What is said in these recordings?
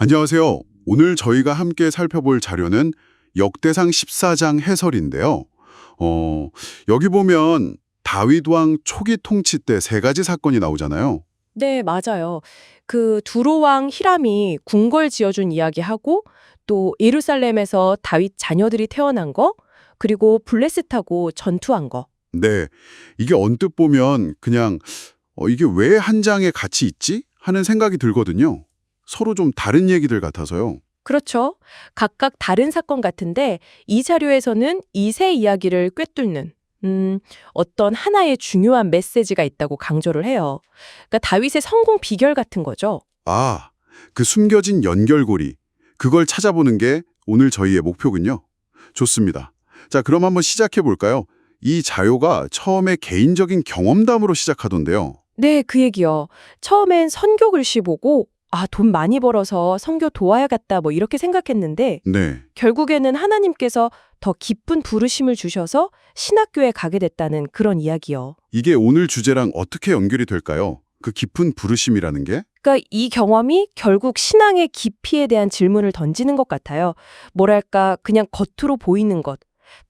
안녕하세요. 오늘 저희가 함께 살펴볼 자료는 역대상 14장 해설인데요. 여기 보면 다윗 왕 초기 통치 때 세 가지 사건이 나오잖아요. 네, 맞아요. 그 두로왕 히람이 궁궐 지어준 이야기하고 또 예루살렘에서 다윗 자녀들이 태어난 거, 그리고 블레셋하고 전투한 거. 네, 이게 언뜻 보면 그냥 이게 왜 한 장에 같이 있지? 하는 생각이 들거든요. 서로 좀 다른 얘기들 같아서요. 그렇죠. 각각 다른 사건 같은데 이 자료에서는 이 세 이야기를 꿰뚫는 어떤 하나의 중요한 메시지가 있다고 강조를 해요. 그러니까 다윗의 성공 비결 같은 거죠. 아, 그 숨겨진 연결고리. 그걸 찾아보는 게 오늘 저희의 목표군요. 좋습니다. 자, 그럼 한번 시작해 볼까요? 이 자료가 처음에 개인적인 경험담으로 시작하던데요. 네, 그 얘기요. 처음엔 선교 글씨 보고 돈 많이 벌어서 선교 도와야겠다 뭐 이렇게 생각했는데 네. 결국에는 하나님께서 더 깊은 부르심을 주셔서 신학교에 가게 됐다는 그런 이야기요. 이게 오늘 주제랑 어떻게 연결이 될까요? 그 깊은 부르심이라는 게? 그러니까 이 경험이 결국 신앙의 깊이에 대한 질문을 던지는 것 같아요. 뭐랄까 그냥 겉으로 보이는 것,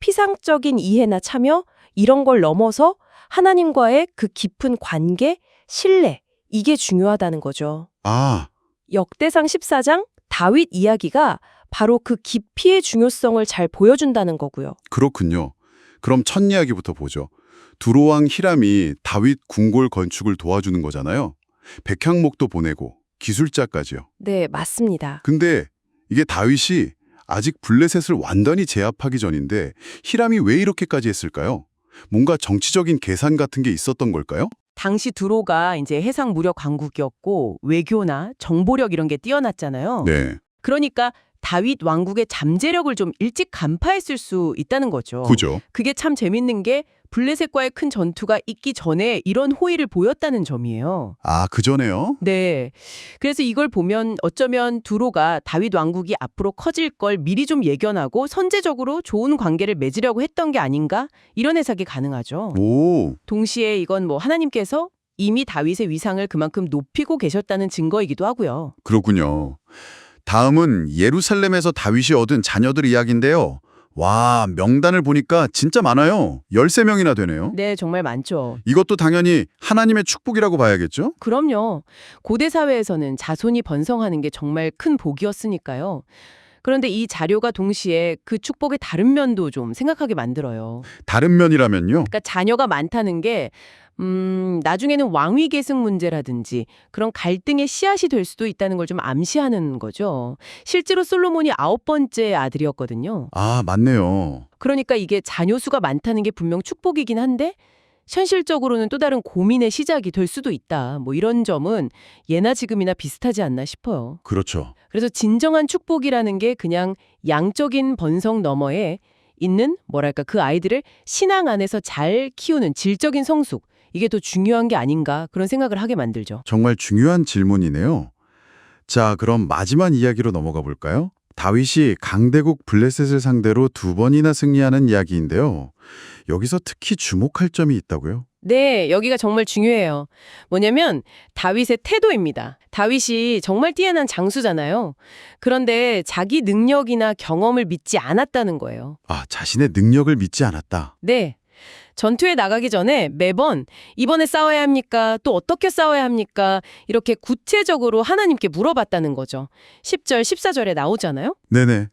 피상적인 이해나 참여 이런 걸 넘어서 하나님과의 그 깊은 관계, 신뢰 이게 중요하다는 거죠. 아, 역대상 14장 다윗 이야기가 바로 그 깊이의 중요성을 잘 보여준다는 거고요. 그렇군요. 그럼 첫 이야기부터 보죠. 두로왕 히람이 다윗 궁궐 건축을 도와주는 거잖아요. 백향목도 보내고 기술자까지요. 네, 맞습니다. 근데 이게 다윗이 아직 블레셋을 완전히 제압하기 전인데 히람이 왜 이렇게까지 했을까요? 뭔가 정치적인 계산 같은 게 있었던 걸까요? 당시 두로가 이제 해상 무력 강국이었고 외교나 정보력 이런 게 뛰어났잖아요. 네, 그러니까 다윗 왕국의 잠재력을 좀 일찍 간파했을 수 있다는 거죠. 그죠. 그게 참 재밌는 게 블레셋과의 큰 전투가 있기 전에 이런 호의를 보였다는 점이에요. 아, 그전에요? 네. 그래서 이걸 보면 어쩌면 두로가 다윗 왕국이 앞으로 커질 걸 미리 좀 예견하고 선제적으로 좋은 관계를 맺으려고 했던 게 아닌가? 이런 해석이 가능하죠. 오, 동시에 이건 뭐 하나님께서 이미 다윗의 위상을 그만큼 높이고 계셨다는 증거이기도 하고요. 그렇군요. 다음은 예루살렘에서 다윗이 얻은 자녀들 이야기인데요. 와, 명단을 보니까 진짜 많아요. 13명이나 되네요. 네, 정말 많죠. 이것도 당연히 하나님의 축복이라고 봐야겠죠? 그럼요. 고대 사회에서는 자손이 번성하는 게 정말 큰 복이었으니까요. 그런데 이 자료가 동시에 그 축복의 다른 면도 좀 생각하게 만들어요. 다른 면이라면요? 그러니까 자녀가 많다는 게 나중에는 왕위 계승 문제라든지 그런 갈등의 씨앗이 될 수도 있다는 걸 좀 암시하는 거죠. 실제로 솔로몬이 9번째 아들이었거든요. 아, 맞네요. 그러니까 이게 자녀 수가 많다는 게 분명 축복이긴 한데 현실적으로는 또 다른 고민의 시작이 될 수도 있다. 뭐 이런 점은 예나 지금이나 비슷하지 않나 싶어요. 그렇죠. 그래서 진정한 축복이라는 게 그냥 양적인 번성 너머에 있는 뭐랄까 그 아이들을 신앙 안에서 잘 키우는 질적인 성숙 이게 더 중요한 게 아닌가 그런 생각을 하게 만들죠. 정말 중요한 질문이네요. 자, 그럼 마지막 이야기로 넘어가 볼까요? 다윗이 강대국 블레셋을 상대로 2번이나 승리하는 이야기인데요. 여기서 특히 주목할 점이 있다고요? 네, 여기가 정말 중요해요. 뭐냐면 다윗의 태도입니다. 다윗이 정말 뛰어난 장수잖아요. 그런데 자기 능력이나 경험을 믿지 않았다는 거예요. 아, 자신의 능력을 믿지 않았다. 네. 전투에 나가기 전에 매번 이번에 싸워야 합니까? 또 어떻게 싸워야 합니까? 이렇게 구체적으로 하나님께 물어봤다는 거죠. 10절, 14절에 나오잖아요. 네네.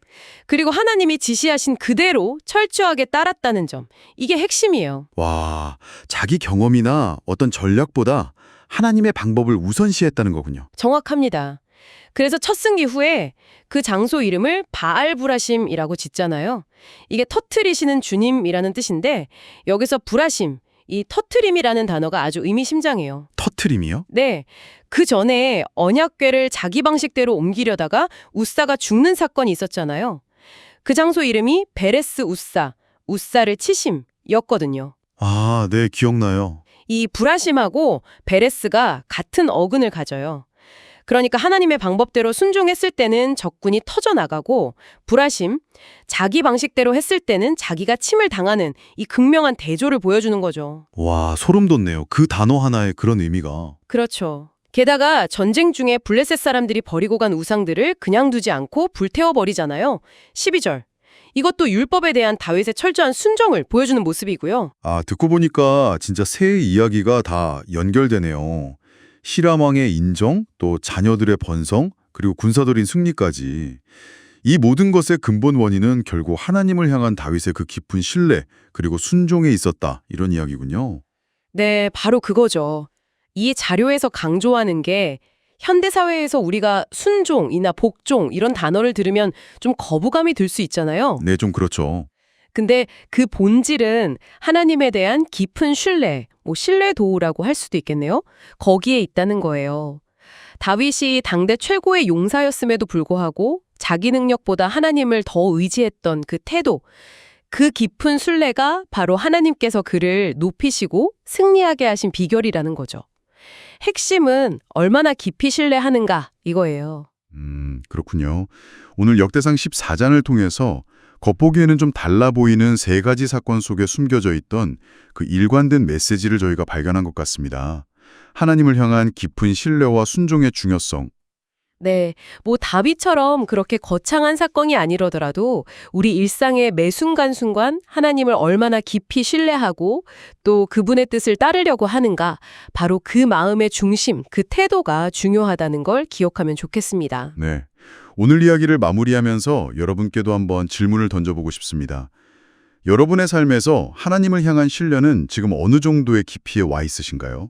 그리고 하나님이 지시하신 그대로 철저하게 따랐다는 점. 이게 핵심이에요. 와, 자기 경험이나 어떤 전략보다 하나님의 방법을 우선시했다는 거군요. 정확합니다. 그래서 첫 승리 후에 그 장소 이름을 바알브라심이라고 짓잖아요. 이게 터트리시는 주님이라는 뜻인데 여기서 브라심, 이 터트림이라는 단어가 아주 의미심장해요. 터트림이요? 네, 그 전에 언약궤를 자기 방식대로 옮기려다가 우사가 죽는 사건이 있었잖아요. 그 장소 이름이 베레스 우사, 우사를 치심이었거든요. 아, 네, 기억나요. 이 브라심하고 베레스가 같은 어근을 가져요. 그러니까 하나님의 방법대로 순종했을 때는 적군이 터져나가고 브라심, 자기 방식대로 했을 때는 자기가 침을 당하는 이 극명한 대조를 보여주는 거죠. 와, 소름 돋네요. 그 단어 하나에 그런 의미가. 그렇죠. 게다가 전쟁 중에 블레셋 사람들이 버리고 간 우상들을 그냥 두지 않고 불태워버리잖아요. 12절. 이것도 율법에 대한 다윗의 철저한 순종을 보여주는 모습이고요. 아, 듣고 보니까 진짜 세 이야기가 다 연결되네요. 히람 왕의 인정, 또 자녀들의 번성, 그리고 군사들인 승리까지. 이 모든 것의 근본 원인은 결국 하나님을 향한 다윗의 그 깊은 신뢰, 그리고 순종에 있었다. 이런 이야기군요. 네, 바로 그거죠. 이 자료에서 강조하는 게 현대사회에서 우리가 순종이나 복종 이런 단어를 들으면 좀 거부감이 들 수 있잖아요. 네, 좀 그렇죠. 근데 그 본질은 하나님에 대한 깊은 신뢰, 신뢰도라고 할 수도 있겠네요. 거기에 있다는 거예요. 다윗이 당대 최고의 용사였음에도 불구하고 자기 능력보다 하나님을 더 의지했던 그 태도, 그 깊은 신뢰가 바로 하나님께서 그를 높이시고 승리하게 하신 비결이라는 거죠. 핵심은 얼마나 깊이 신뢰하는가 이거예요. 그렇군요. 오늘 역대상 14장을 통해서 겉보기에는 좀 달라 보이는 세 가지 사건 속에 숨겨져 있던 그 일관된 메시지를 저희가 발견한 것 같습니다. 하나님을 향한 깊은 신뢰와 순종의 중요성. 네, 다윗처럼 그렇게 거창한 사건이 아니더라도 우리 일상의 매 순간순간 하나님을 얼마나 깊이 신뢰하고 또 그분의 뜻을 따르려고 하는가, 바로 그 마음의 중심, 그 태도가 중요하다는 걸 기억하면 좋겠습니다. 네. 오늘 이야기를 마무리하면서 여러분께도 한번 질문을 던져보고 싶습니다. 여러분의 삶에서 하나님을 향한 신뢰는 지금 어느 정도의 깊이에 와 있으신가요?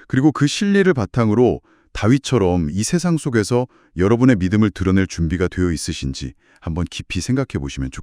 그리고 그 신뢰를 바탕으로 다윗처럼 이 세상 속에서 여러분의 믿음을 드러낼 준비가 되어 있으신지 한번 깊이 생각해 보시면 좋겠습니다.